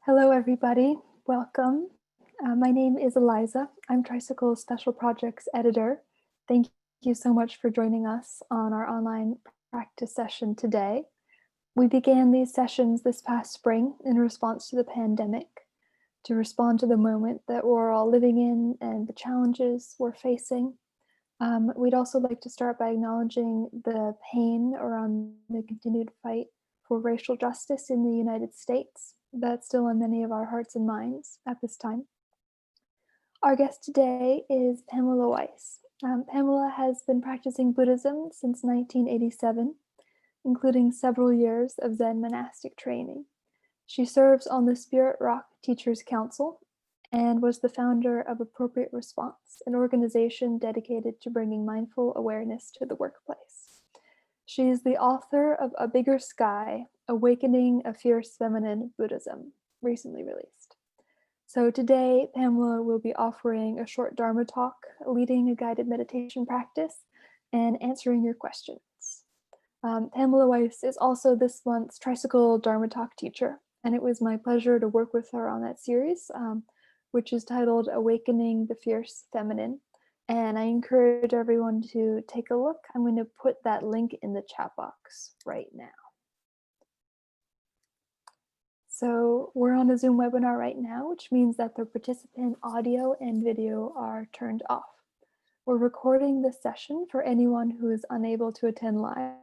Hello, everybody. Welcome. My name is Eliza. I'm Tricycle Special Projects Editor. Thank you so much for joining us on our online practice session today. We began these sessions this past spring in response to the pandemic, to respond to the moment that we're all living in and the challenges we're facing. We'd also like to start by acknowledging the pain around the continued fight for racial justice in the United States. That's still on many of our hearts and minds at this time. Our guest today is Pamela Weiss. Pamela has been practicing Buddhism since 1987, including several years of Zen monastic training. She serves on the Spirit Rock Teachers Council and was the founder of Appropriate Response, an organization dedicated to bringing mindful awareness to the workplace. She is the author of A Bigger Sky, Awakening a Fierce Feminine Buddhism, recently released. So today, Pamela will be offering a short Dharma talk, leading a guided meditation practice, and answering your questions. Pamela Weiss is also this month's Tricycle Dharma Talk teacher, and it was my pleasure to work with her on that series, which is titled Awakening the Fierce Feminine. And I encourage everyone to take a look. I'm going to put that link in the chat box right now. So we're on a Zoom webinar right now, which means that the participant audio and video are turned off. We're recording this session for anyone who is unable to attend live,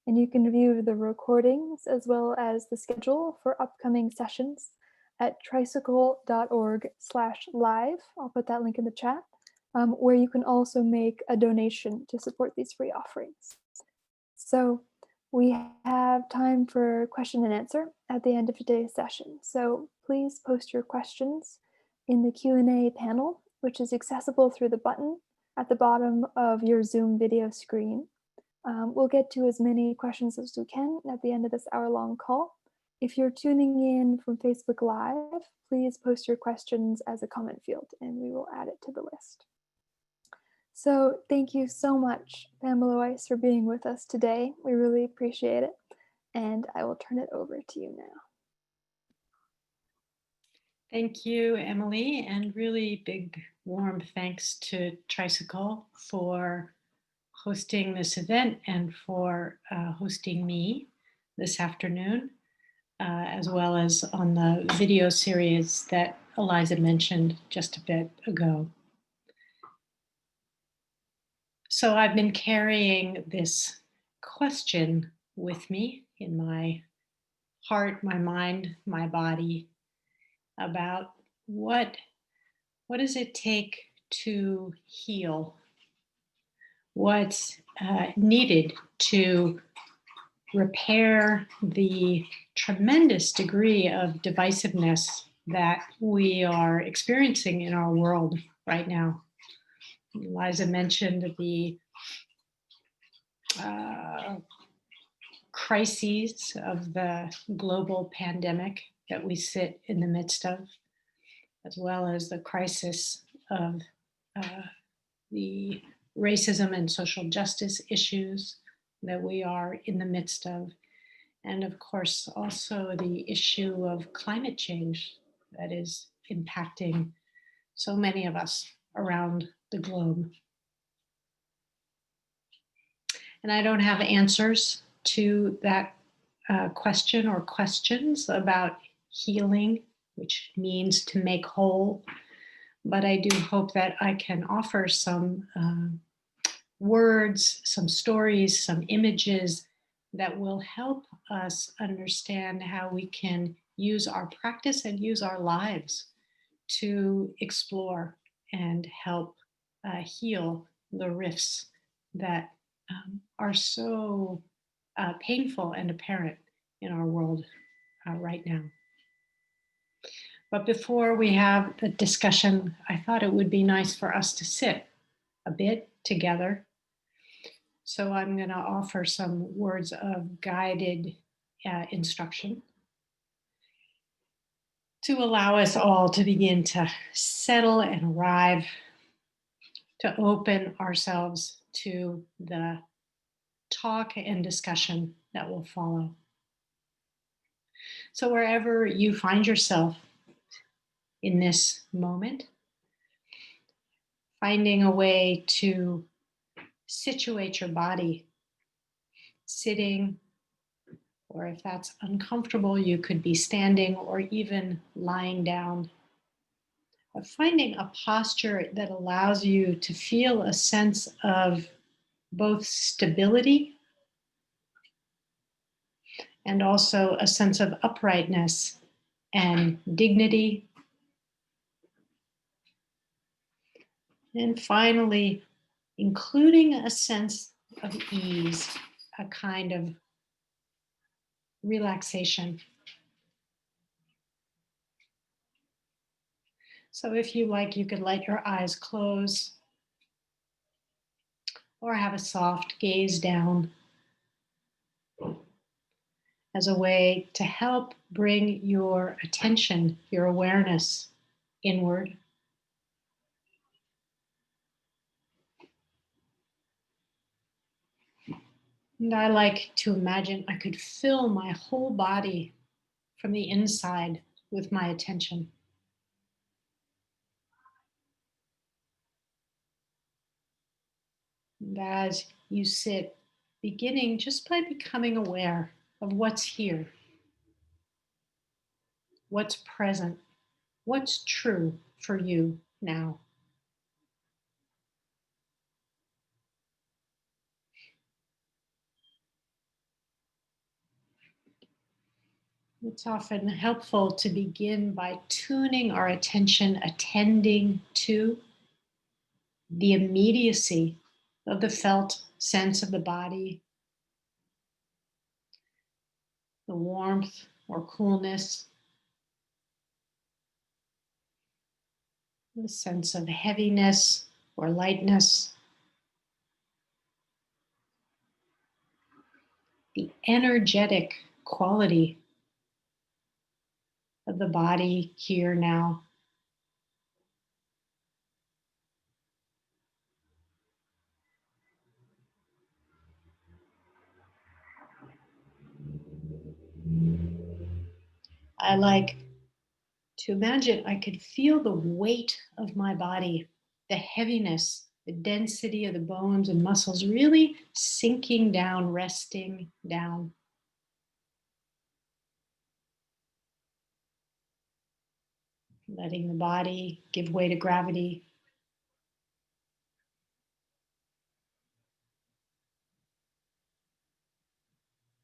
and you can view the recordings as well as the schedule for upcoming sessions at tricycle.org/live. I'll put that link in the chat, where you can also make a donation to support these free offerings. So we have time for question and answer at the end of today's session. So please post your questions in the Q&A panel, which is accessible through the button at the bottom of your Zoom video screen. We'll get to as many questions as we can at the end of this hour-long call. If you're tuning in from Facebook Live, please post your questions as a comment field and we will add it to the list. So thank you so much, Pamela Weiss, for being with us today. We really appreciate it. And I will turn it over to you now. Thank you, Emily, and really big, warm thanks to Tricycle for hosting this event and for hosting me this afternoon, as well as on the video series that Eliza mentioned just a bit ago. So I've been carrying this question with me in my heart, my mind, my body about what does it take to heal? What's needed to repair the tremendous degree of divisiveness that we are experiencing in our world right now? Eliza mentioned the crises of the global pandemic that we sit in the midst of, as well as the crisis of the racism and social justice issues that we are in the midst of. And of course, also the issue of climate change that is impacting so many of us around the globe. And I don't have answers to that question or questions about healing, which means to make whole. But I do hope that I can offer some words, some stories, some images that will help us understand how we can use our practice and use our lives to explore and help heal the rifts that are so painful and apparent in our world right now. But before we have the discussion, I thought it would be nice for us to sit a bit together. So I'm going to offer some words of guided instruction to allow us all to begin to settle and arrive, to open ourselves to the talk and discussion that will follow. So, wherever you find yourself in this moment, finding a way to situate your body, sitting, or if that's uncomfortable, you could be standing or even lying down. But finding a posture that allows you to feel a sense of both stability and also a sense of uprightness and dignity. And finally, including a sense of ease, a kind of relaxation. So if you like, you could let your eyes close or have a soft gaze down as a way to help bring your attention, your awareness inward. And I like to imagine I could fill my whole body from the inside with my attention. And as you sit, beginning just by becoming aware of what's here, what's present, what's true for you now. It's often helpful to begin by tuning our attention, attending to the immediacy of the felt sense of the body, the warmth or coolness, the sense of heaviness or lightness, the energetic quality of the body here now. I like to imagine I could feel the weight of my body, the heaviness, the density of the bones and muscles really sinking down, resting down. Letting the body give way to gravity.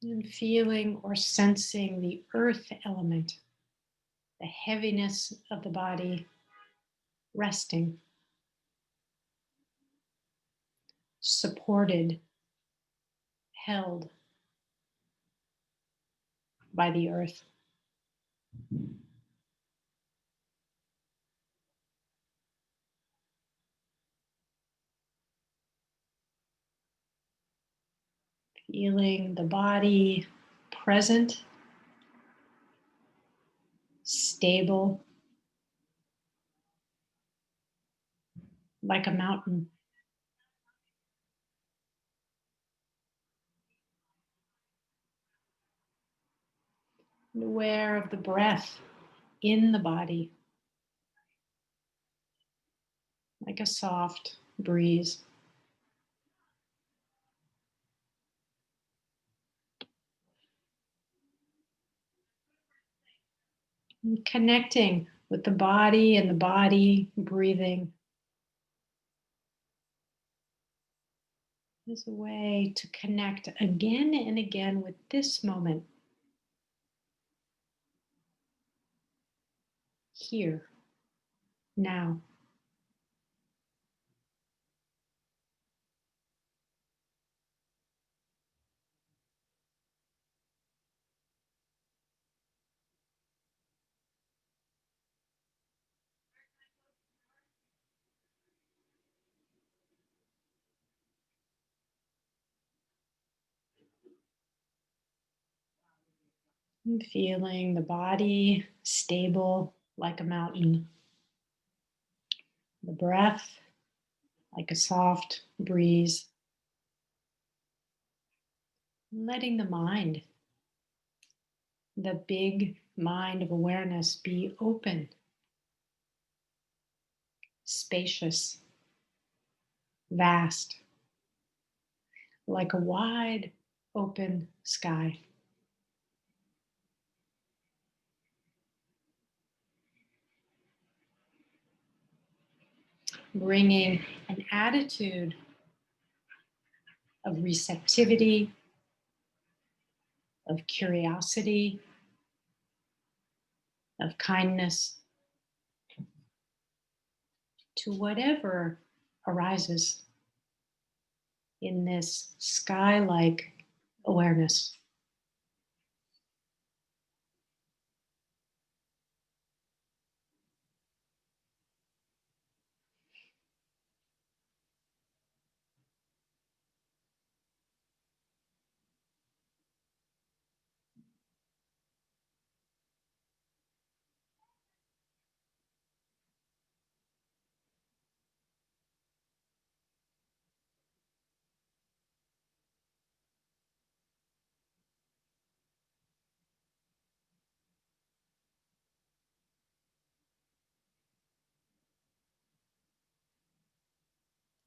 And feeling or sensing the earth element, the heaviness of the body resting, supported, held by the earth. Feeling the body present, stable, like a mountain. And aware of the breath in the body, like a soft breeze. And connecting with the body and the body breathing is a way to connect again and again with this moment here, now. And feeling the body stable like a mountain, the breath like a soft breeze, letting the mind the big mind of awareness be open, spacious, vast, like a wide open sky. Bringing an attitude of receptivity, of curiosity, of kindness to whatever arises in this sky-like awareness.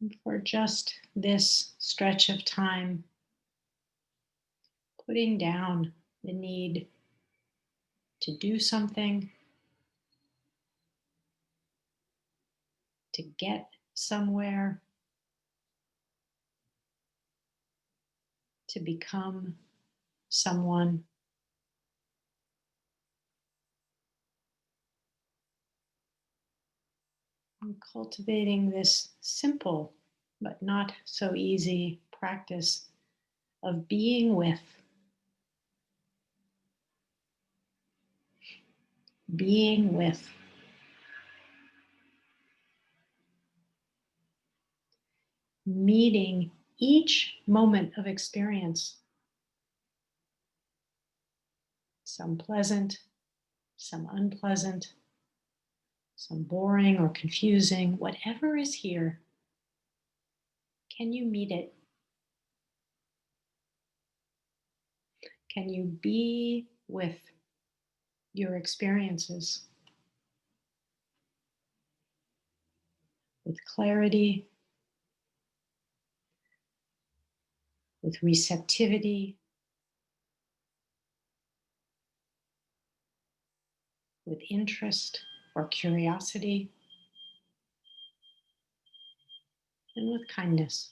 And for just this stretch of time, putting down the need to do something, to get somewhere, to become someone. And cultivating this simple but not so easy practice of being with, being with, meeting each moment of experience, some pleasant, some unpleasant, some boring or confusing, whatever is here. Can you meet it? Can you be with your experiences with clarity, with receptivity, with interest or curiosity, and with kindness?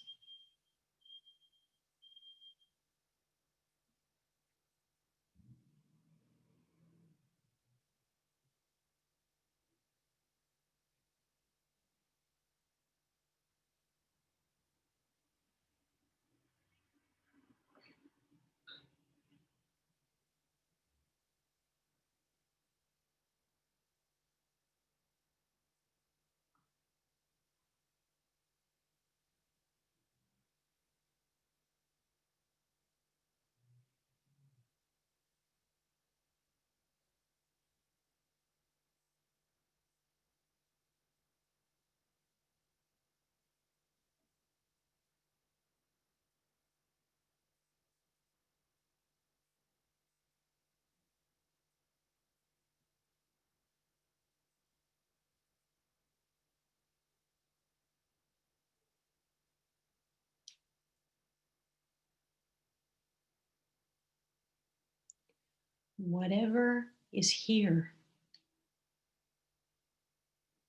Whatever is here,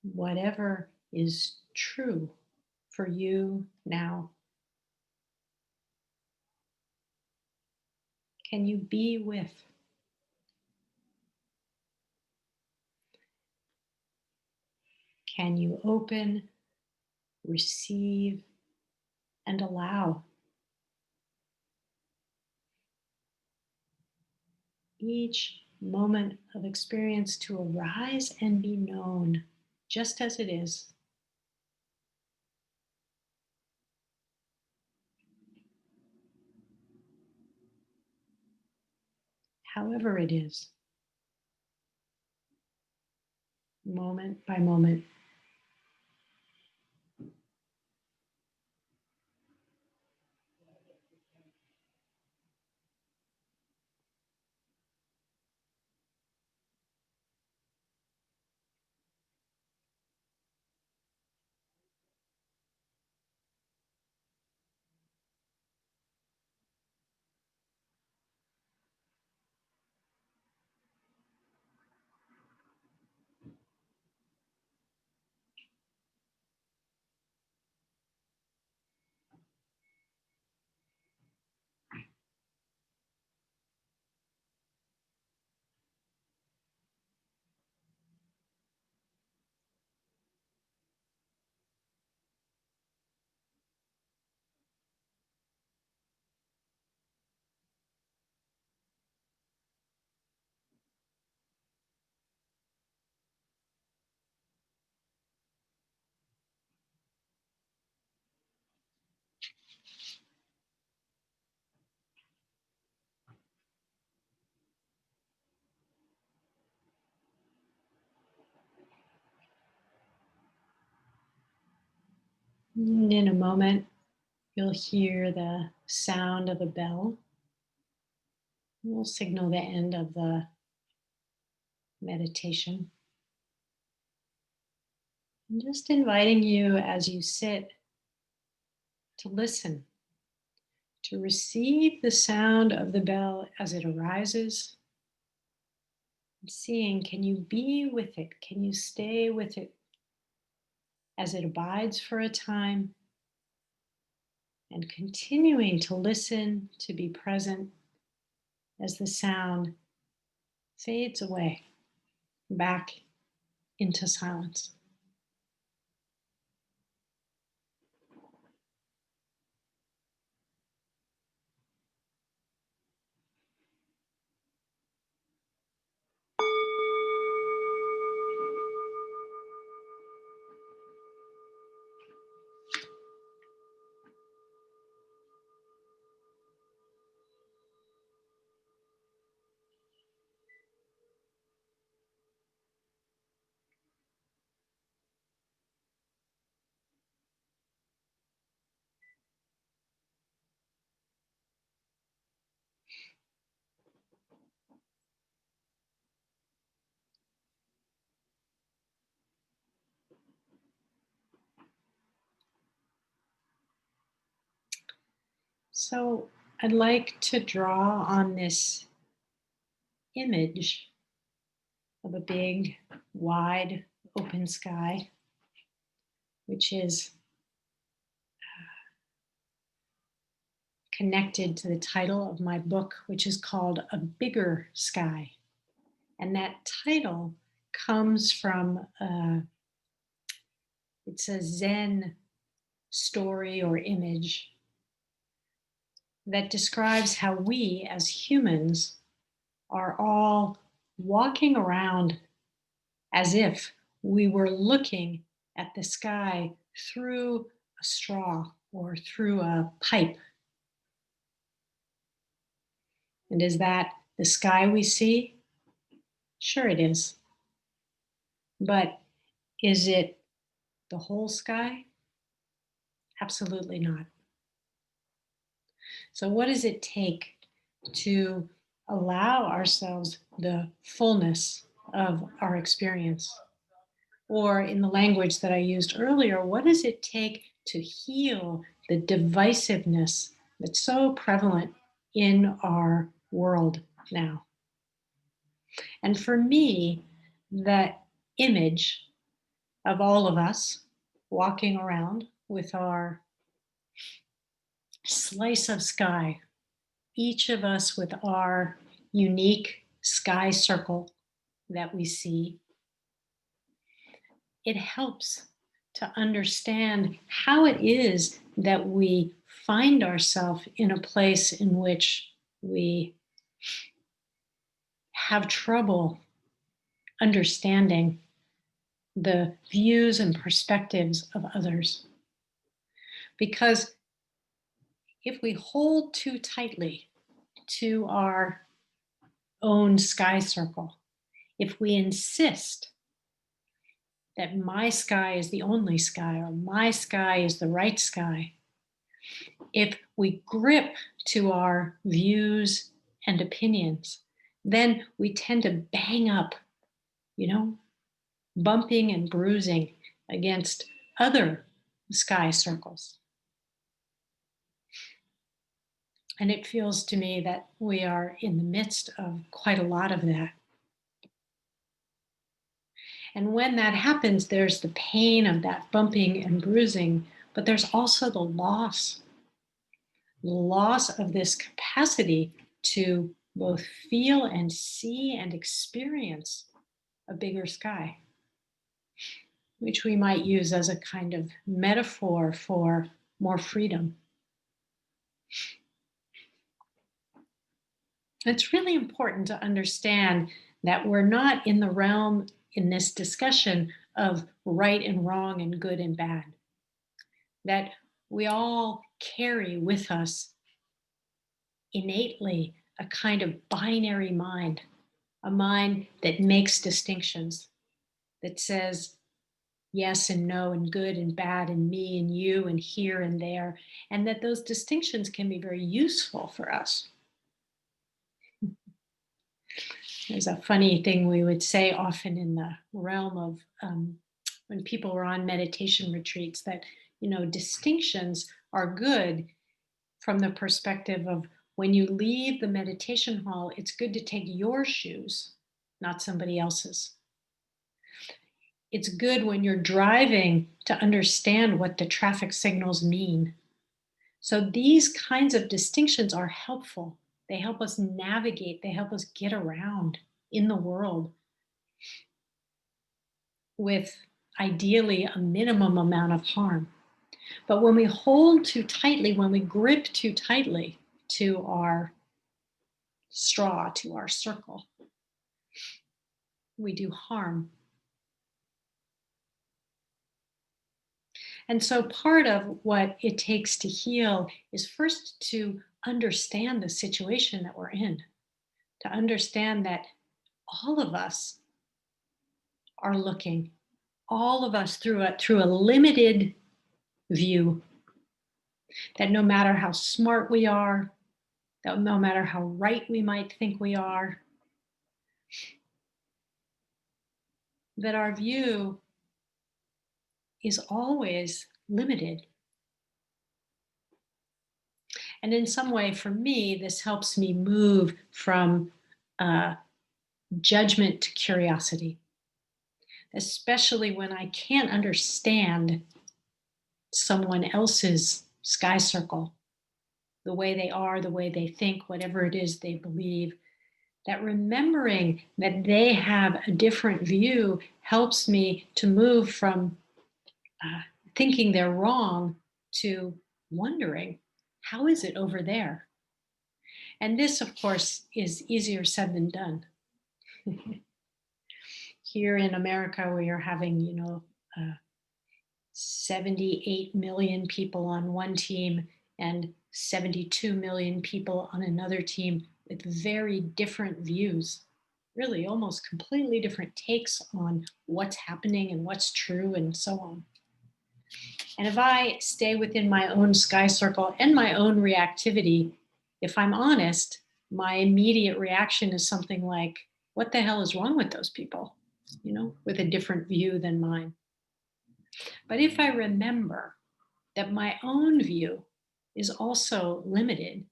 whatever is true for you now, can you be with? Can you open, receive, and allow each moment of experience to arise and be known just as it is? However it is, moment by moment. And in a moment, you'll hear the sound of a bell. We'll signal the end of the meditation. I'm just inviting you as you sit to listen, to receive the sound of the bell as it arises. And seeing, can you be with it? Can you stay with it as it abides for a time? And continuing to listen, to be present as the sound fades away back into silence. So I'd like to draw on this image of a big, wide, open sky, which is connected to the title of my book, which is called A Bigger Sky. And that title comes from, it's a Zen story or image that describes how we as humans are all walking around as if we were looking at the sky through a straw or through a pipe. And is that the sky we see? Sure, it is. But is it the whole sky? Absolutely not. So, what does it take to allow ourselves the fullness of our experience? Or, in the language that I used earlier, what does it take to heal the divisiveness that's so prevalent in our world now? And for me, that image of all of us walking around with our slice of sky, each of us with our unique sky circle that we see, it helps to understand how it is that we find ourselves in a place in which we have trouble understanding the views and perspectives of others. Because if we hold too tightly to our own sky circle, if we insist that my sky is the only sky or my sky is the right sky, if we grip to our views and opinions, then we tend to bang up, bumping and bruising against other sky circles. And it feels to me that we are in the midst of quite a lot of that. And when that happens, there's the pain of that bumping and bruising, but there's also the loss of this capacity to both feel and see and experience a bigger sky, which we might use as a kind of metaphor for more freedom. It's really important to understand that we're not in the realm in this discussion of right and wrong and good and bad, that we all carry with us innately a kind of binary mind, a mind that makes distinctions, that says yes and no and good and bad and me and you and here and there, and that those distinctions can be very useful for us. There's a funny thing we would say often in the realm of when people were on meditation retreats that, distinctions are good from the perspective of when you leave the meditation hall, it's good to take your shoes, not somebody else's. It's good when you're driving to understand what the traffic signals mean. So these kinds of distinctions are helpful. They help us navigate, they help us get around in the world with ideally a minimum amount of harm. But when we hold too tightly, when we grip too tightly to our straw, to our circle, we do harm. And so part of what it takes to heal is first to understand the situation that we're in, to understand that all of us are looking, all of us through a limited view, that no matter how smart we are, that no matter how right we might think we are, that our view is always limited. And in some way, for me, this helps me move from judgment to curiosity, especially when I can't understand someone else's sky circle, the way they are, the way they think, whatever it is they believe. That remembering that they have a different view helps me to move from thinking they're wrong to wondering, how is it over there? And this, of course, is easier said than done. Here in America, we are having, 78 million people on one team and 72 million people on another team with very different views, really almost completely different takes on what's happening and what's true and so on. And if I stay within my own sky circle and my own reactivity, if I'm honest, my immediate reaction is something like, what the hell is wrong with those people? With a different view than mine. But if I remember that my own view is also limited,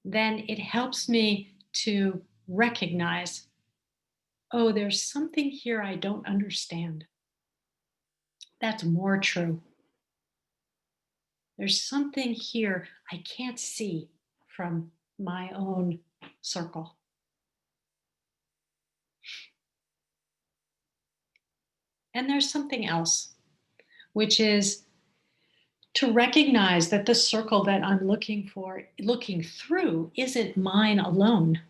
then it helps me to recognize, oh, there's something here I don't understand. That's more true. There's something here I can't see from my own circle. And there's something else, which is to recognize that the circle that I'm looking through, isn't mine alone.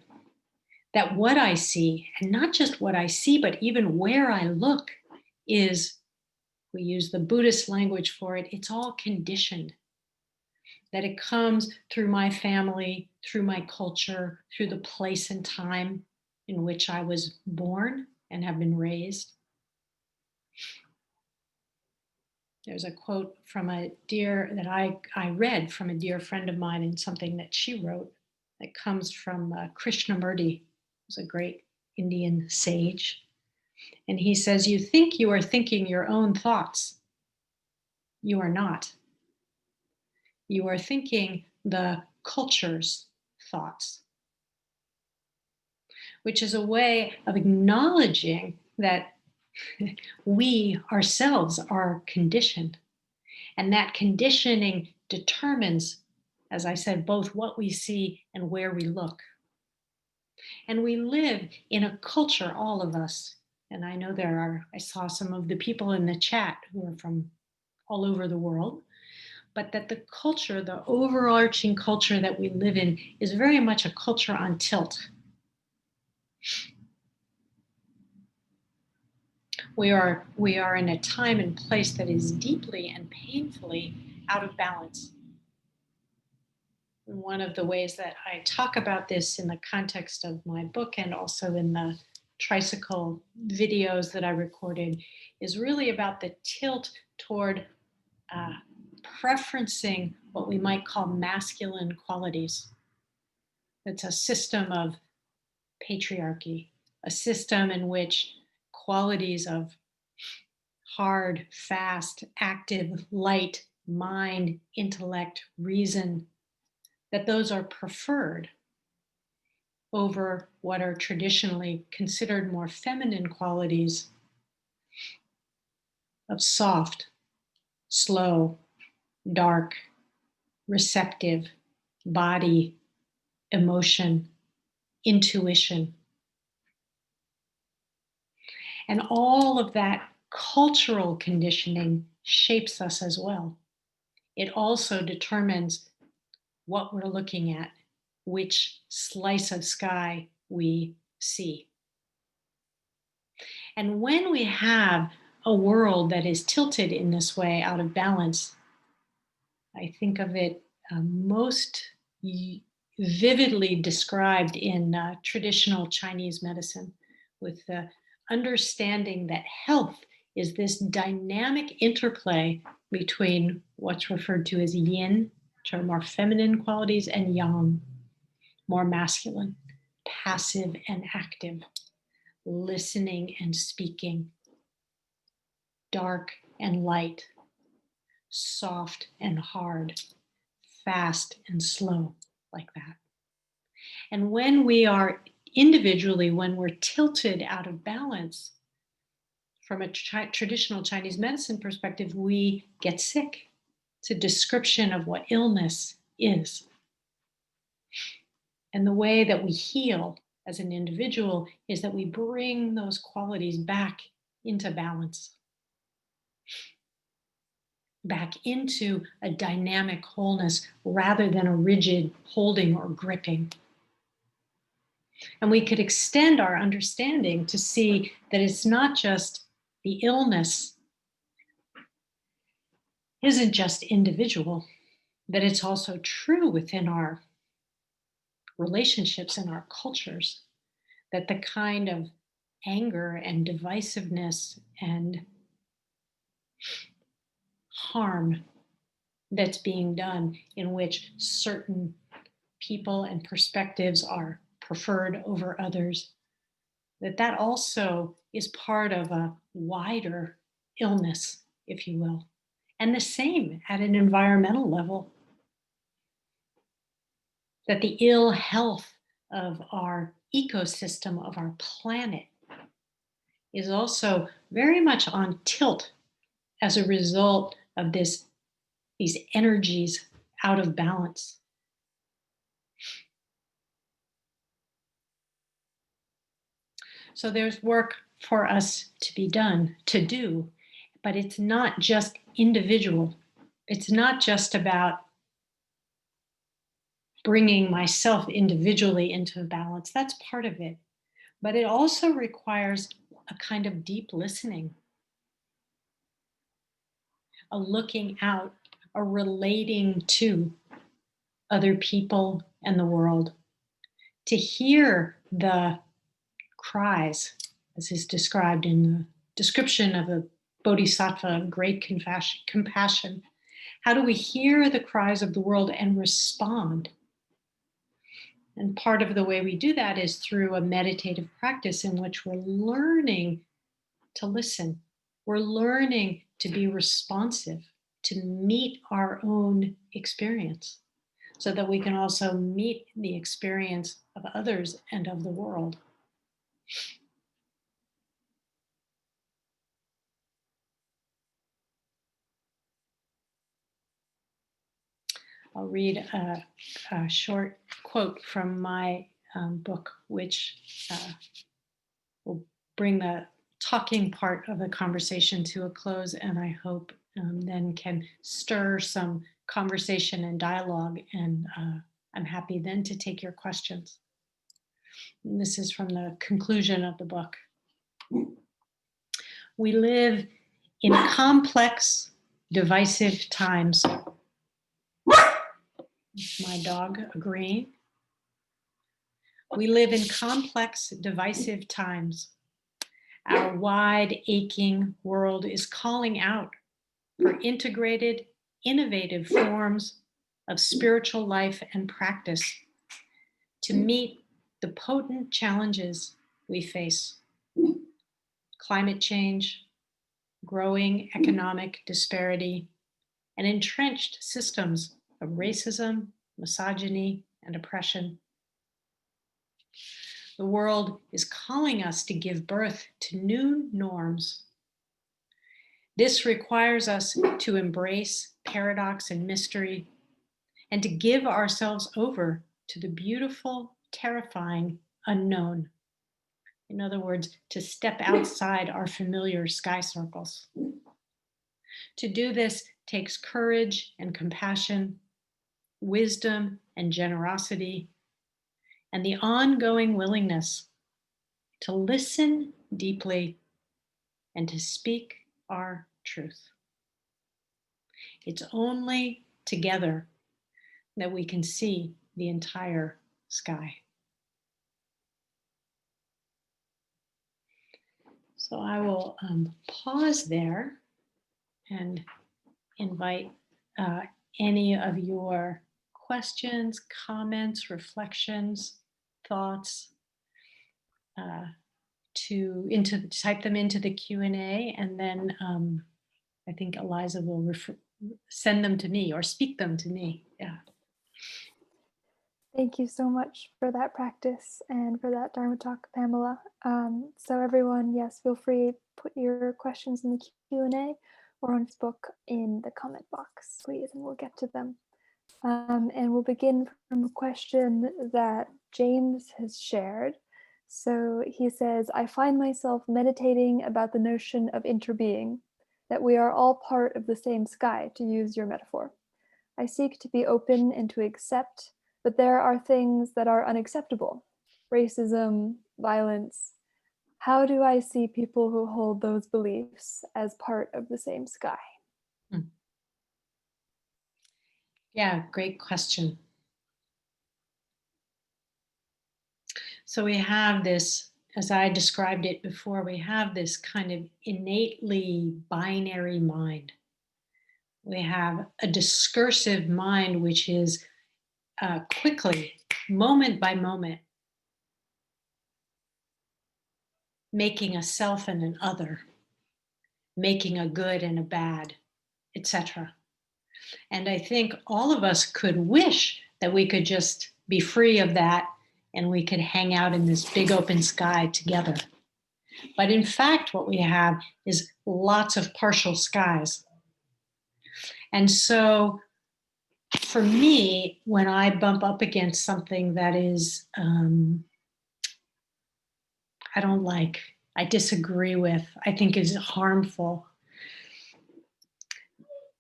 That what I see, and not just what I see, but even where I look, is, we use the Buddhist language for it, it's all conditioned. That it comes through my family, through my culture, through the place and time in which I was born and have been raised. There's a quote from I read from a dear friend of mine, and something that she wrote that comes from Krishnamurti, who's a great Indian sage. And he says, you think you are thinking your own thoughts. You are not. You are thinking the culture's thoughts, which is a way of acknowledging that we ourselves are conditioned. And that conditioning determines, as I said, both what we see and where we look. And we live in a culture, all of us. And I know I saw some of the people in the chat who are from all over the world, but that the culture, the overarching culture that we live in, is very much a culture on tilt. We are in a time and place that is deeply and painfully out of balance. One of the ways that I talk about this in the context of my book, and also in the tricycle videos that I recorded is really about the tilt toward preferencing what we might call masculine qualities. It's a system of patriarchy, a system in which qualities of hard, fast, active, light, mind, intellect, reason, that those are preferred over what are traditionally considered more feminine qualities of soft, slow, dark, receptive, body, emotion, intuition. And all of that cultural conditioning shapes us as well. It also determines what we're looking at, which slice of sky we see. And when we have a world that is tilted in this way, out of balance, I think of it most vividly described in traditional Chinese medicine, with the understanding that health is this dynamic interplay between what's referred to as yin, which are more feminine qualities, and yang, more masculine, passive and active, listening and speaking, dark and light, soft and hard, fast and slow, like that. And when we are individually, when we're tilted out of balance, from a traditional Chinese medicine perspective, we get sick. It's a description of what illness is. And the way that we heal as an individual is that we bring those qualities back into balance, back into a dynamic wholeness rather than a rigid holding or gripping. And we could extend our understanding to see that it's not just the illness isn't just individual, that it's also true within our relationships and our cultures, that the kind of anger and divisiveness and harm that's being done, in which certain people and perspectives are preferred over others, that also is part of a wider illness, if you will. And the same at an environmental level, that the ill health of our ecosystem, of our planet, is also very much on tilt as a result of these energies out of balance. So there's work for us to be done, to do, but it's not just individual. It's not just about bringing myself individually into balance. That's part of it. But it also requires a kind of deep listening, a looking out, a relating to other people and the world, to hear the cries, as is described in the description of a bodhisattva, great compassion. How do we hear the cries of the world and respond? And part of the way we do that is through a meditative practice in which we're learning to listen. We're learning to be responsive, to meet our own experience, so that we can also meet the experience of others and of the world. I'll read a short quote from my book, which will bring the talking part of the conversation to a close, and I hope then can stir some conversation and dialogue, and I'm happy then to take your questions. And this is from the conclusion of the book. We live in complex, divisive times. My dog agreeing. We live in complex, divisive times. Our wide, aching world is calling out for integrated, innovative forms of spiritual life and practice to meet the potent challenges we face. Climate change, growing economic disparity, and entrenched systems of racism, misogyny, and oppression. The world is calling us to give birth to new norms. This requires us to embrace paradox and mystery and to give ourselves over to the beautiful, terrifying unknown. In other words, to step outside our familiar sky circles. To do this takes courage and compassion, wisdom and generosity, and the ongoing willingness to listen deeply and to speak our truth. It's only together that we can see the entire sky. So I will pause there and invite any of your questions, comments, reflections, thoughts to type them into the Q&A, and then I think Eliza will send them to me or speak them to me. Yeah. Thank you so much for that practice and for that Dharma talk, Pamela. So everyone, yes, feel free to put your questions in the Q&A or on Facebook in the comment box, please, and we'll get to them. And we'll begin from a question that James has shared. So he says, I find myself meditating about the notion of interbeing, that we are all part of the same sky, to use your metaphor. I seek to be open and to accept, but there are things that are unacceptable. Racism, violence. How do I see people who hold those beliefs as part of the same sky? Yeah, great question. So we have this, as I described it before, we have this kind of innately binary mind. We have a discursive mind, which is quickly, moment by moment, making a self and an other, making a good and a bad, etc. And I think all of us could wish that we could just be free of that and we could hang out in this big open sky together. But in fact, what we have is lots of partial skies. And so for me, when I bump up against something that is, I don't like, I disagree with, I think is harmful,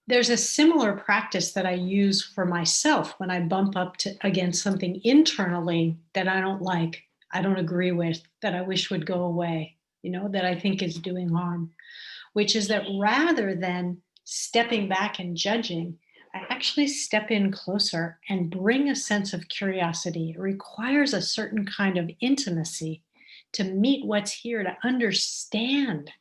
there's a similar practice that I use for myself when I bump up against something internally that I don't like, I don't agree with, that I wish would go away, that I think is doing harm, which is that rather than stepping back and judging, I actually step in closer and bring a sense of curiosity. It requires a certain kind of intimacy to meet what's here, to understand.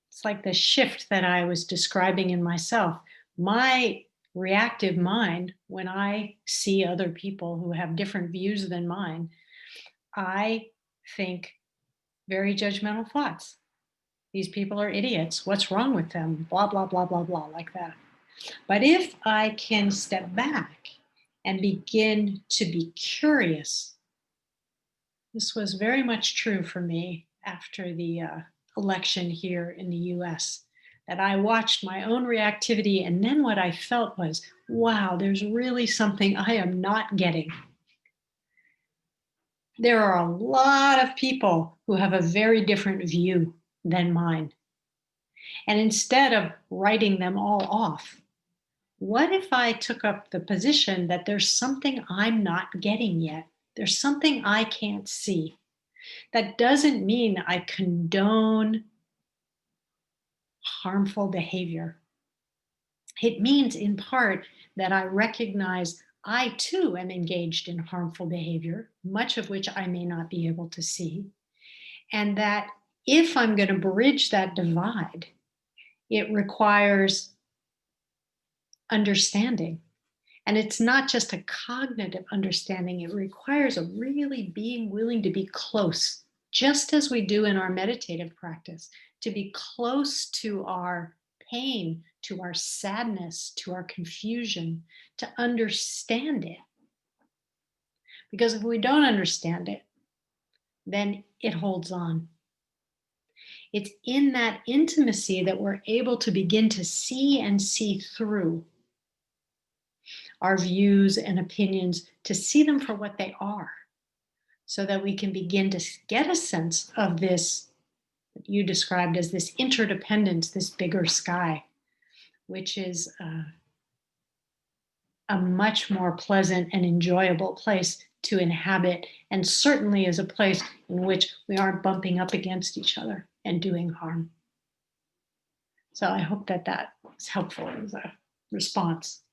It's like the shift that I was describing in myself. My reactive mind, when I see other people who have different views than mine, I think very judgmental thoughts. These people are idiots. What's wrong with them? Blah, blah, blah, blah, blah, like that. But if I can step back and begin to be curious, this was very much true for me after the election here in the US, that I watched my own reactivity, and then what I felt was, wow, there's really something I am not getting. There are a lot of people who have a very different view than mine. And instead of writing them all off, what if I took up the position that there's something I'm not getting yet? There's something I can't see. That doesn't mean I condone harmful behavior. It means in part that I recognize I too am engaged in harmful behavior, much of which I may not be able to see. And that if I'm going to bridge that divide, it requires understanding. And it's not just a cognitive understanding, it requires a really being willing to be close, just as we do in our meditative practice, to be close to our pain, to our sadness, to our confusion, to understand it. Because if we don't understand it, then it holds on. It's in that intimacy that we're able to begin to see and see through our views and opinions, to see them for what they are, so that we can begin to get a sense of this, that you described as this interdependence, this bigger sky, which is a much more pleasant and enjoyable place to inhabit, and certainly is a place in which we aren't bumping up against each other and doing harm. So I hope that that was helpful as a response.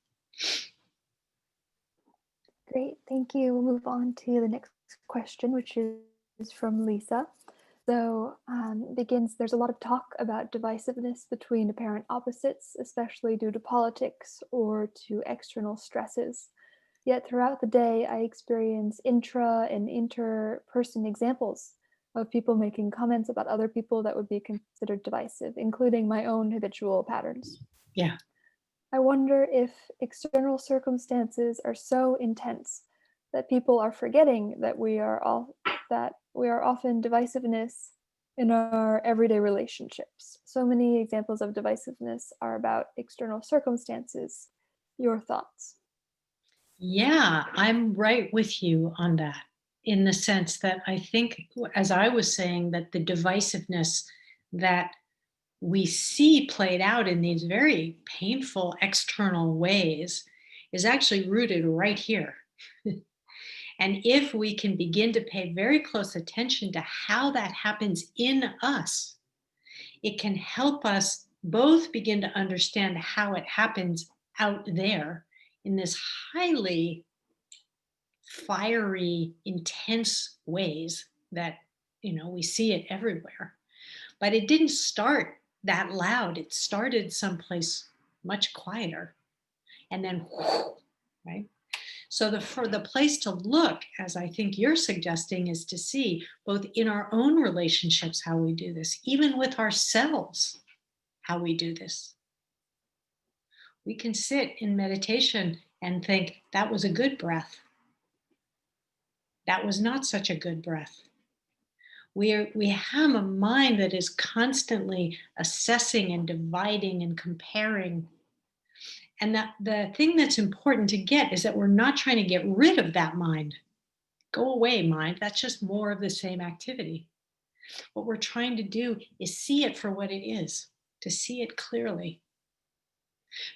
Great, thank you. We'll move on to the next question, which is from Lisa. So begins, there's a lot of talk about divisiveness between apparent opposites, especially due to politics or to external stresses. Yet throughout the day, I experience intra and interperson examples of people making comments about other people that would be considered divisive, including my own habitual patterns. Yeah. I wonder if external circumstances are so intense that people are forgetting that we are often divisiveness in our everyday relationships. So many examples of divisiveness are about external circumstances. Your thoughts? Yeah, I'm right with you on that, in the sense that I think, as I was saying, that the divisiveness that we see played out in these very painful external ways is actually rooted right here. And if we can begin to pay very close attention to how that happens in us, it can help us both begin to understand how it happens out there in this highly fiery, intense ways that, we see it everywhere. But it didn't start that loud. It started someplace much quieter. And then, right? So the place to look, as I think you're suggesting, is to see both in our own relationships how we do this, even with ourselves, how we do this. We can sit in meditation and think, that was a good breath. That was not such a good breath. We have a mind that is constantly assessing and dividing and comparing. And that the thing that's important to get is that we're not trying to get rid of that mind. Go away, mind. That's just more of the same activity. What we're trying to do is see it for what it is, to see it clearly.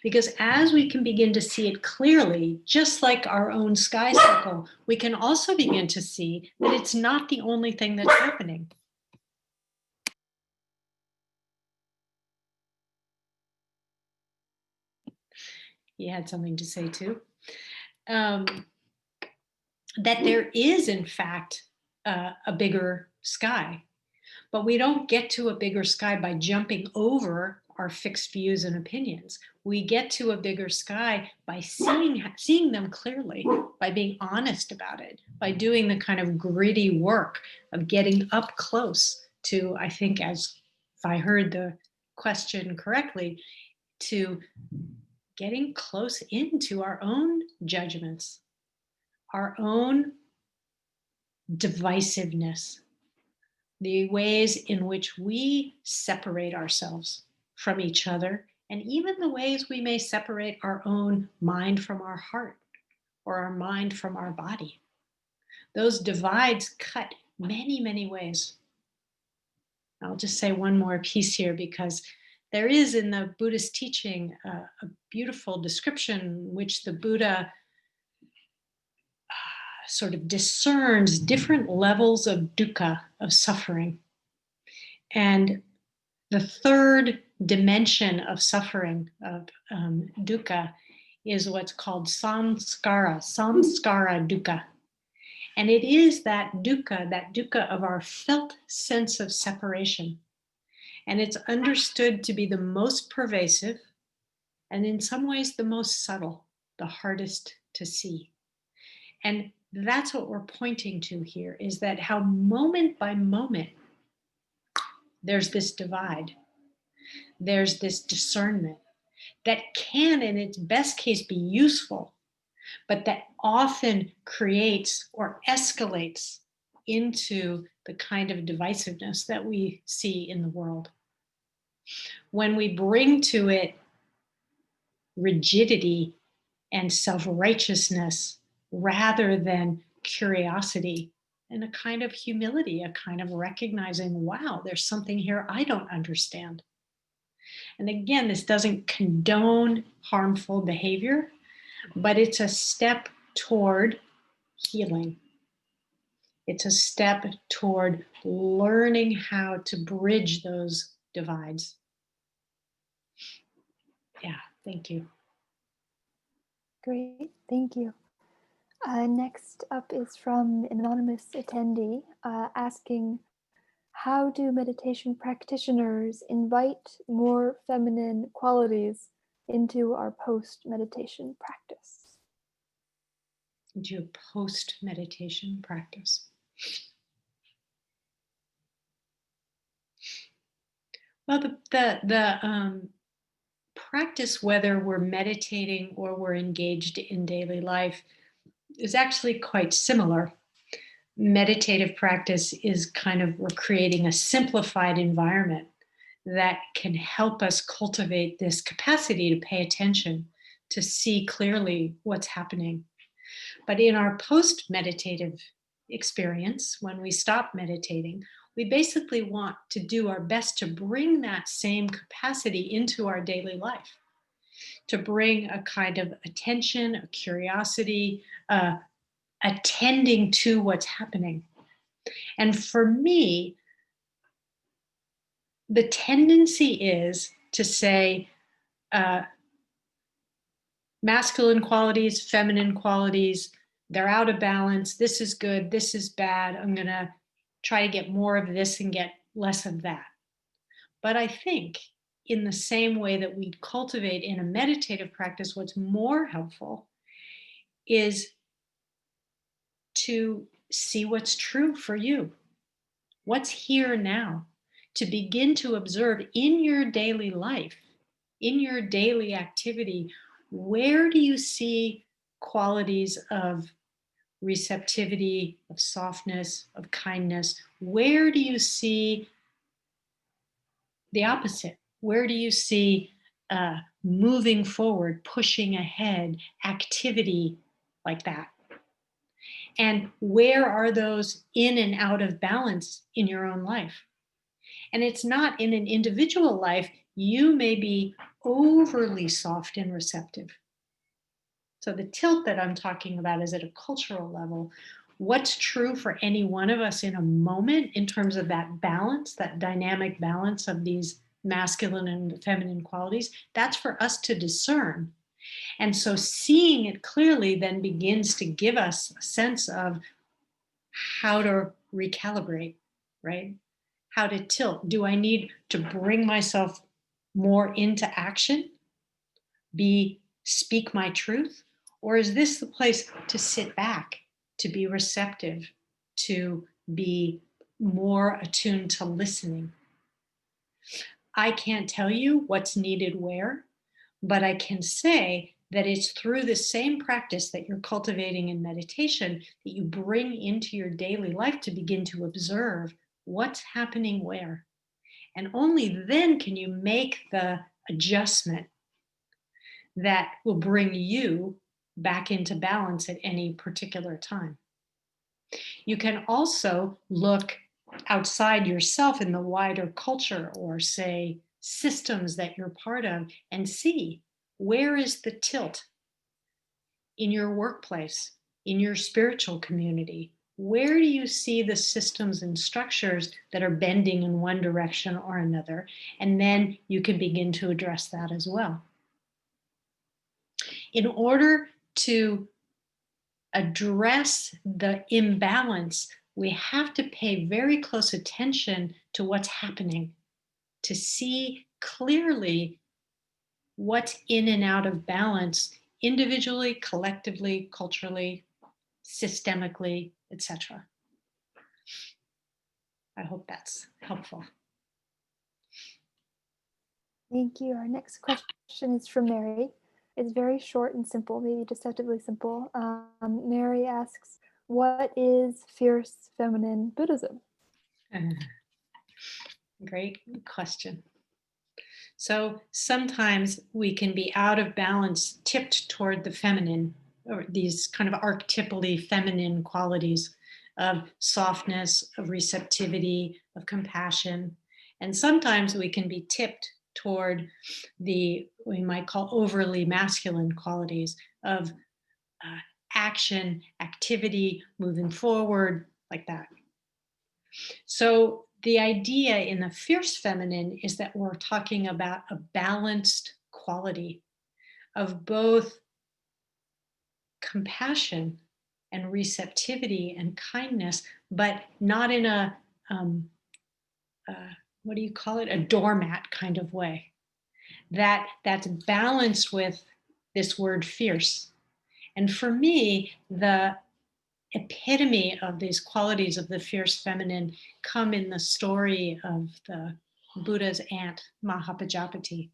Because as we can begin to see it clearly, just like our own sky circle, we can also begin to see that it's not the only thing that's happening. He had something to say too. That there is, in fact, a bigger sky. But we don't get to a bigger sky by jumping over our fixed views and opinions. We get to a bigger sky by seeing them clearly, by being honest about it, by doing the kind of gritty work of getting up close to, I think, as if I heard the question correctly, to getting close into our own judgments, our own divisiveness, the ways in which we separate ourselves from each other, and even the ways we may separate our own mind from our heart or our mind from our body. Those divides cut many, many ways. I'll just say one more piece here, because there is in the Buddhist teaching a beautiful description in which the Buddha sort of discerns different levels of dukkha, of suffering. And the third dimension of suffering, of dukkha, is what's called samskara dukkha. And it is that dukkha of our felt sense of separation. And it's understood to be the most pervasive and in some ways the most subtle, the hardest to see. And that's what we're pointing to here, is that how moment by moment there's this divide, there's this discernment that can, in its best case, be useful, but that often creates or escalates into the kind of divisiveness that we see in the world. When we bring to it rigidity and self-righteousness rather than curiosity and a kind of humility, a kind of recognizing, wow, there's something here I don't understand. And again, this doesn't condone harmful behavior, but it's a step toward healing. It's a step toward learning how to bridge those divides. Yeah, thank you. Great, thank you. Next up is from an anonymous attendee asking, how do meditation practitioners invite more feminine qualities into our post-meditation practice? Into your post-meditation practice. Well, the practice, whether we're meditating or we're engaged in daily life, is actually quite similar. Meditative practice is kind of, we're creating a simplified environment that can help us cultivate this capacity to pay attention, to see clearly what's happening. But in our post-meditative experience, when we stop meditating, we basically want to do our best to bring that same capacity into our daily life, to bring a kind of attention, a curiosity, attending to what's happening. And for me, the tendency is to say masculine qualities, feminine qualities, they're out of balance. This is good. This is bad. I'm going to try to get more of this and get less of that. But I think in the same way that we cultivate in a meditative practice, what's more helpful is to see what's true for you. What's here now? To begin to observe in your daily life, in your daily activity, where do you see qualities of receptivity, of softness, of kindness? Where do you see the opposite? Where do you see moving forward, pushing ahead, activity like that? And where are those in and out of balance in your own life? And it's not in an individual life, you may be overly soft and receptive. So the tilt that I'm talking about is at a cultural level. What's true for any one of us in a moment in terms of that balance, that dynamic balance of these masculine and feminine qualities, that's for us to discern. And so seeing it clearly then begins to give us a sense of how to recalibrate, right? How to tilt. Do I need to bring myself more into action? Speak my truth? Or is this the place to sit back, to be receptive, to be more attuned to listening? I can't tell you what's needed where, but I can say that it's through the same practice that you're cultivating in meditation that you bring into your daily life to begin to observe what's happening where. And only then can you make the adjustment that will bring you back into balance at any particular time. You can also look outside yourself in the wider culture or say systems that you're part of and see where is the tilt in your workplace, in your spiritual community. Where do you see the systems and structures that are bending in one direction or another? And then you can begin to address that as well. In order to address the imbalance, we have to pay very close attention to what's happening, to see clearly what's in and out of balance individually, collectively, culturally, systemically, etc. I hope that's helpful. Thank you. Our next question is from Mary. It's very short and simple, maybe deceptively simple. Mary asks, what is fierce feminine Buddhism? Great question. So sometimes we can be out of balance, tipped toward the feminine, or these kind of archetypally feminine qualities of softness, of receptivity, of compassion. And sometimes we can be tipped toward the, we might call overly masculine qualities of action, activity, moving forward, like that. So the idea in the fierce feminine is that we're talking about a balanced quality of both compassion and receptivity and kindness, but not in a, what do you call it? A doormat kind of way. That's balanced with this word fierce. And for me, the epitome of these qualities of the fierce feminine come in the story of the Buddha's aunt, Mahapajapati.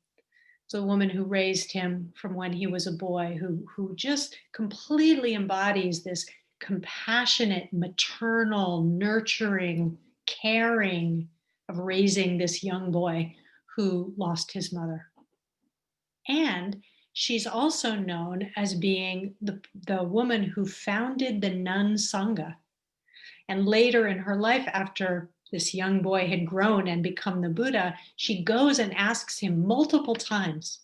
It's a woman who raised him from when he was a boy, who just completely embodies this compassionate, maternal, nurturing, caring of raising this young boy who lost his mother. And she's also known as being the woman who founded the nun Sangha. And later in her life, after this young boy had grown and become the Buddha, she goes and asks him multiple times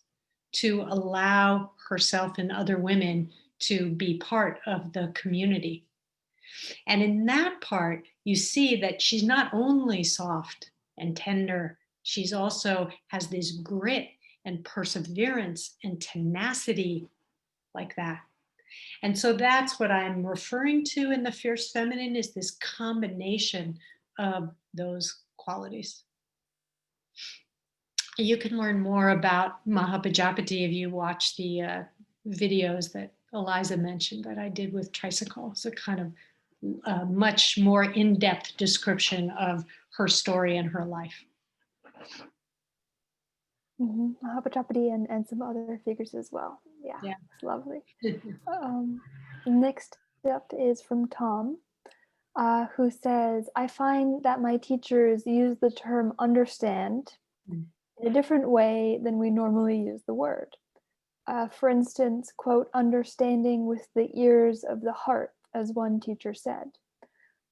to allow herself and other women to be part of the community. And in that part, you see that she's not only soft and tender, she's also has this grit and perseverance and tenacity like that. And so that's what I'm referring to in the fierce feminine, is this combination of those qualities. You can learn more about Mahapajapati if you watch the videos that Eliza mentioned that I did with Tricycle. It's a kind of much more in-depth description of her story and her life. Mahapajapati and some other figures as well. Yeah. It's lovely. Next up is from Tom, who says, I find that my teachers use the term understand in a different way than we normally use the word. For instance, quote, understanding with the ears of the heart, as one teacher said.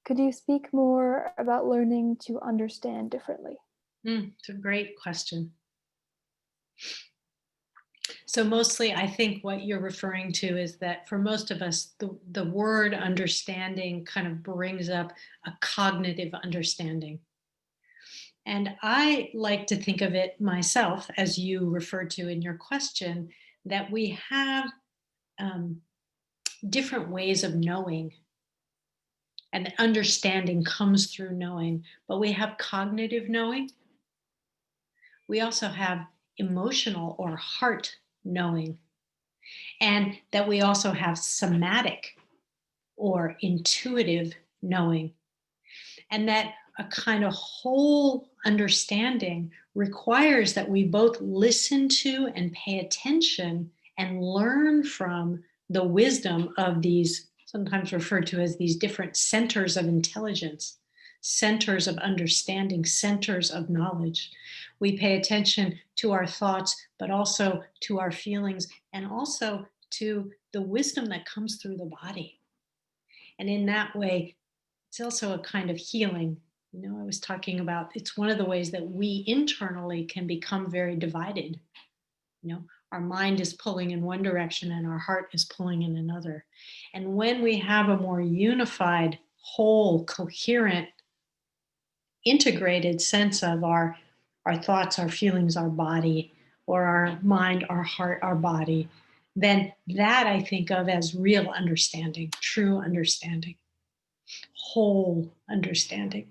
Could you speak more about learning to understand differently? It's a great question. So mostly I think what you're referring to is that for most of us, the word understanding kind of brings up a cognitive understanding. And I like to think of it myself, as you referred to in your question, that we have different ways of knowing. And understanding comes through knowing, but we have cognitive knowing. We also have emotional or heart knowing, and that we also have somatic or intuitive knowing, and that a kind of whole understanding requires that we both listen to and pay attention and learn from the wisdom of these, sometimes referred to as these different centers of intelligence, centers of understanding, centers of knowledge. We pay attention to our thoughts, but also to our feelings, and also to the wisdom that comes through the body. And in that way, it's also a kind of healing. You know, I was talking about, it's one of the ways that we internally can become very divided. You know, our mind is pulling in one direction and our heart is pulling in another. And when we have a more unified, whole, coherent, integrated sense of our thoughts, our feelings, our body, or our mind, our heart, our body, then that I think of as real understanding, true understanding, whole understanding.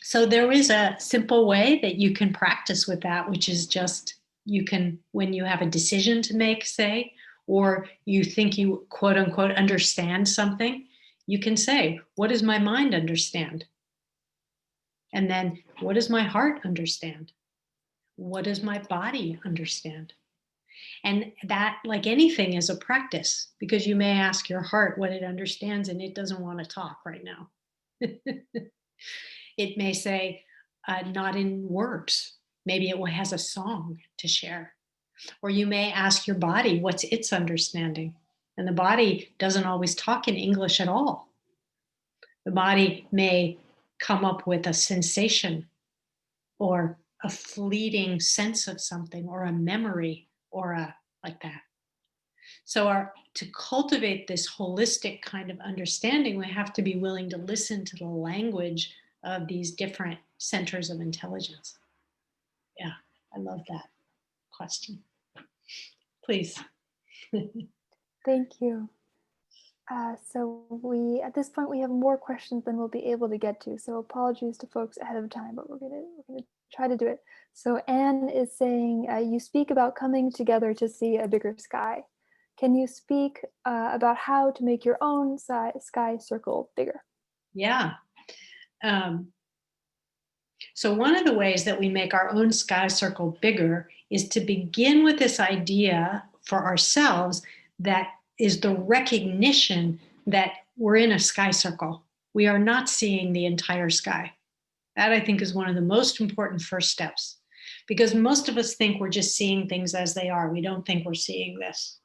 So there is a simple way that you can practice with that, which is just you can, when you have a decision to make, say, or you think you quote unquote understand something, you can say, what does my mind understand? And then what does my heart understand? What does my body understand? And that, like anything, is a practice, because you may ask your heart what it understands and it doesn't want to talk right now. It may say, not in words. Maybe it has a song to share. Or you may ask your body what's its understanding. And the body doesn't always talk in English at all. The body may come up with a sensation or a fleeting sense of something or a memory or a like that. So to cultivate this holistic kind of understanding, we have to be willing to listen to the language of these different centers of intelligence. Yeah, I love that question. Please. Thank you. So at this point, we have more questions than we'll be able to get to. So apologies to folks ahead of time, but we're gonna try to do it. So Anne is saying, you speak about coming together to see a bigger sky. Can you speak about how to make your own sky circle bigger? Yeah. So one of the ways that we make our own sky circle bigger is to begin with this idea for ourselves that is the recognition that we're in a sky circle. We are not seeing the entire sky. That, I think, is one of the most important first steps, because most of us think we're just seeing things as they are. We don't think we're seeing this.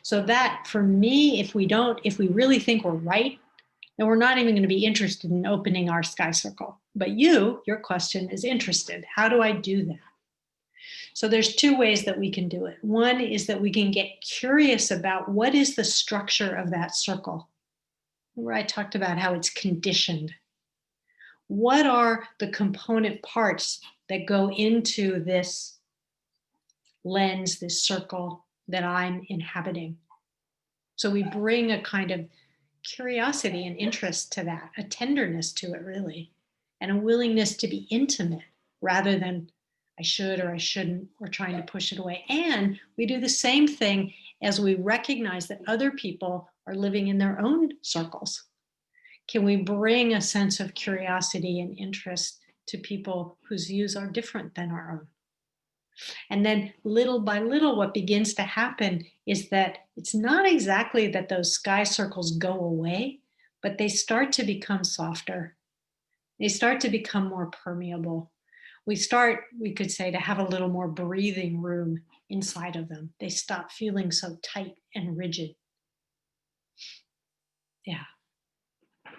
So that, for me, if we really think we're right, then we're not even going to be interested in opening our sky circle. But your question is interested. How do I do that? So there's two ways that we can do it. One is that we can get curious about what is the structure of that circle, where I talked about how it's conditioned. What are the component parts that go into this lens, this circle that I'm inhabiting? So we bring a kind of curiosity and interest to that, a tenderness to it, really, and a willingness to be intimate rather than I should or I shouldn't, or trying to push it away. And we do the same thing as we recognize that other people are living in their own circles. Can we bring a sense of curiosity and interest to people whose views are different than our own? And then little by little, what begins to happen is that it's not exactly that those sky circles go away, but they start to become softer. They start to become more permeable. We could say, to have a little more breathing room inside of them. They stop feeling so tight and rigid. Yeah.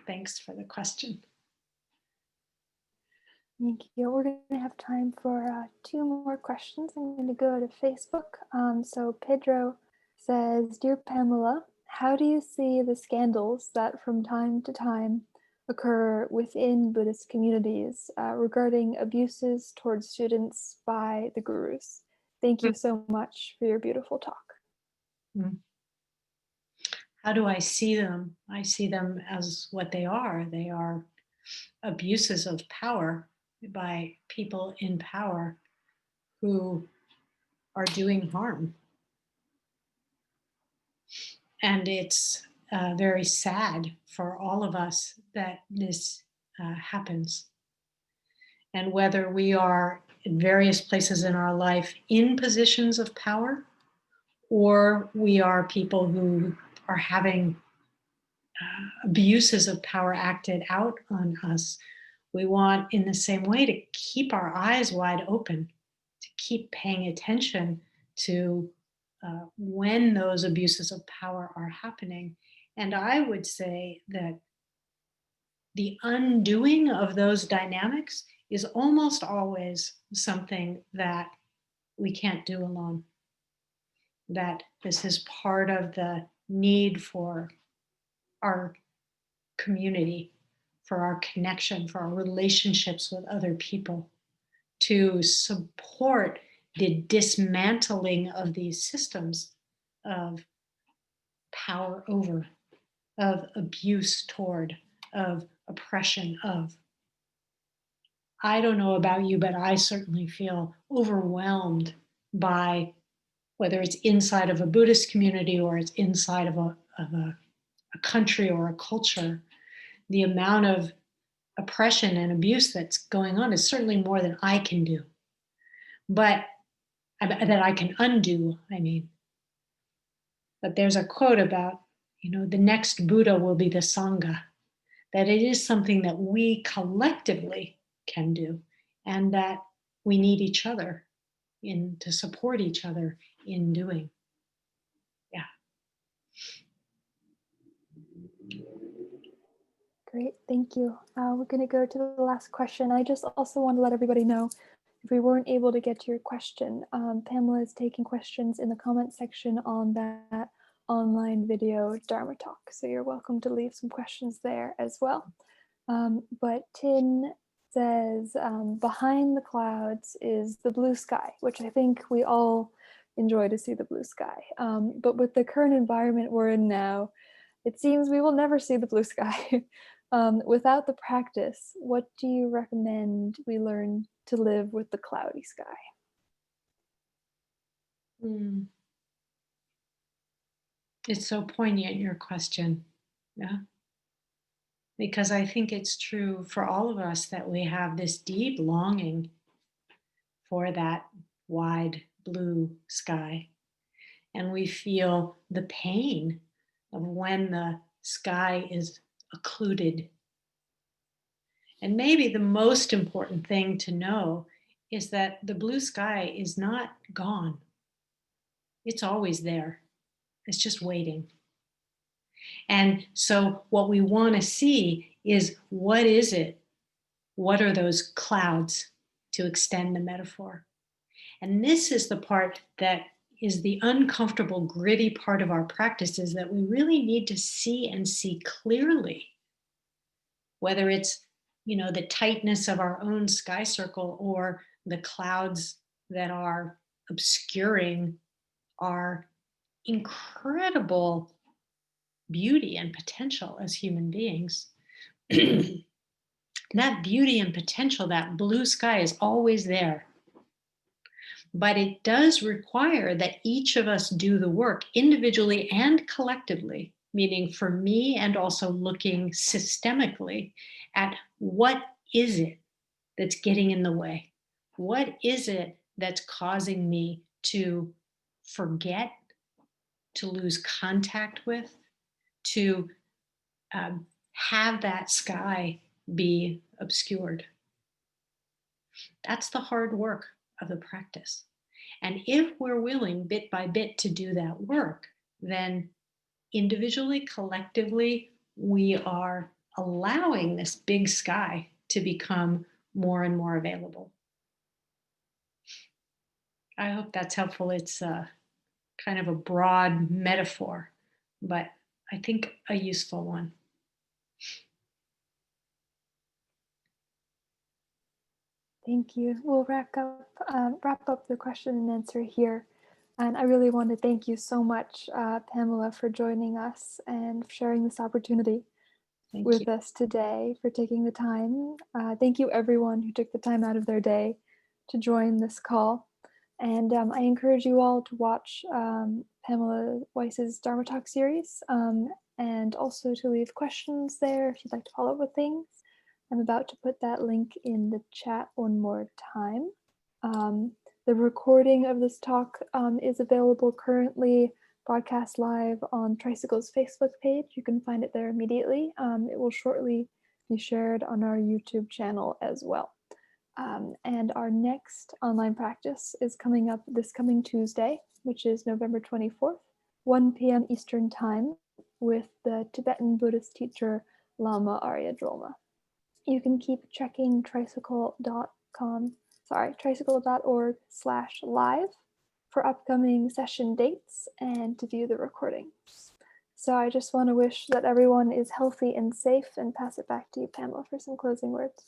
Thanks for the question. Thank you. We're going to have time for two more questions. I'm going to go to Facebook. So Pedro says, Dear Pamela, how do you see the scandals that from time to time occur within Buddhist communities regarding abuses towards students by the gurus? Thank you so much for your beautiful talk. How do I see them? I see them as what they are. They are abuses of power by people in power who are doing harm. And it's very sad for all of us that this happens. And whether we are in various places in our life in positions of power, or we are people who are having abuses of power acted out on us, we want, in the same way, to keep our eyes wide open, to keep paying attention to when those abuses of power are happening. And I would say that the undoing of those dynamics is almost always something that we can't do alone. That this is part of the need for our community, for our connection, for our relationships with other people, to support the dismantling of these systems of power over, of abuse toward, of oppression of. I don't know about you, but I certainly feel overwhelmed by whether it's inside of a Buddhist community or it's inside of a country or a culture. The amount of oppression and abuse that's going on is certainly more than I can do, but that I can undo, I mean. But there's a quote about, the next Buddha will be the Sangha, that it is something that we collectively can do, and that we need each other to support each other in doing. Yeah. Great, thank you. We're going to go to the last question. I just also want to let everybody know, if we weren't able to get to your question, Pamela is taking questions in the comment section on that online video Dharma talk. So you're welcome to leave some questions there as well. But Tin says, behind the clouds is the blue sky, which I think we all enjoy to see the blue sky. But with the current environment we're in now, it seems we will never see the blue sky. Without the practice, what do you recommend we learn to live with the cloudy sky? It's so poignant, your question. Yeah. Because I think it's true for all of us that we have this deep longing for that wide blue sky. And we feel the pain of when the sky is occluded. And maybe the most important thing to know is that the blue sky is not gone. It's always there. It's just waiting. And so what we want to see is, what is it? What are those clouds, to extend the metaphor? And this is the part that is the uncomfortable, gritty part of our practice, is that we really need to see and see clearly, whether it's, the tightness of our own sky circle or the clouds that are obscuring our incredible beauty and potential as human beings. That beauty and potential, that blue sky, is always there. But it does require that each of us do the work individually and collectively, meaning for me, and also looking systemically at what is it that's getting in the way? What is it that's causing me to forget, to lose contact with, to have that sky be obscured? That's the hard work of the practice. And if we're willing bit by bit to do that work, then individually, collectively, we are allowing this big sky to become more and more available. I hope that's helpful. It's kind of a broad metaphor, but I think a useful one. Thank you. We'll wrap up the question and answer here. And I really want to thank you so much, Pamela, for joining us and sharing this opportunity with us today, for taking the time. Thank you, everyone who took the time out of their day to join this call. And I encourage you all to watch Pamela Weiss's Dharma Talk series, and also to leave questions there if you'd like to follow up with things. I'm about to put that link in the chat one more time. The recording of this talk is available currently, broadcast live on Tricycle's Facebook page. You can find it there immediately. It will shortly be shared on our YouTube channel as well. And our next online practice is coming up this coming Tuesday, which is November 24th, 1 p.m. Eastern Time, with the Tibetan Buddhist teacher Lama Drolma. You can keep checking tricycle.org/live for upcoming session dates and to view the recordings. So I just want to wish that everyone is healthy and safe, and pass it back to you, Pamela, for some closing words.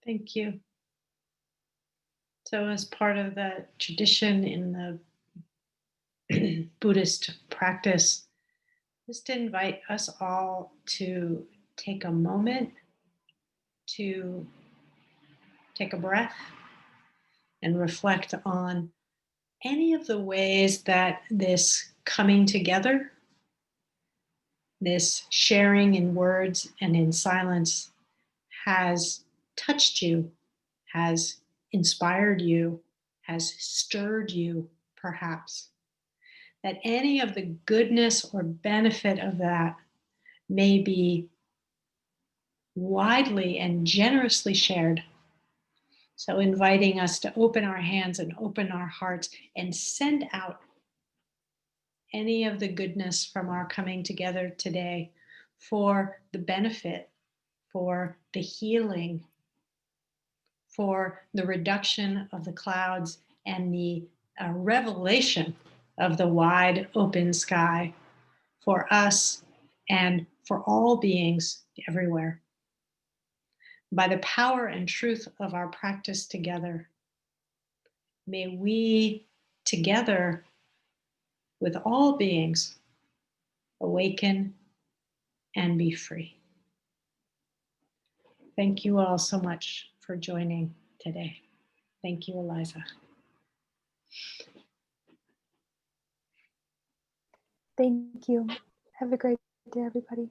Thank you. So, as part of the tradition in the Buddhist practice, just to invite us all to take a moment to take a breath and reflect on any of the ways that this coming together, this sharing in words and in silence has touched you, has inspired you, has stirred you, perhaps. That any of the goodness or benefit of that may be widely and generously shared. So, inviting us to open our hands and open our hearts and send out any of the goodness from our coming together today for the benefit, for the healing, for the reduction of the clouds and the revelation of the wide open sky for us and for all beings everywhere. By the power and truth of our practice together, may we together with all beings awaken and be free. Thank you all so much for joining today. Thank you, Eliza. Thank you. Have a great day, everybody.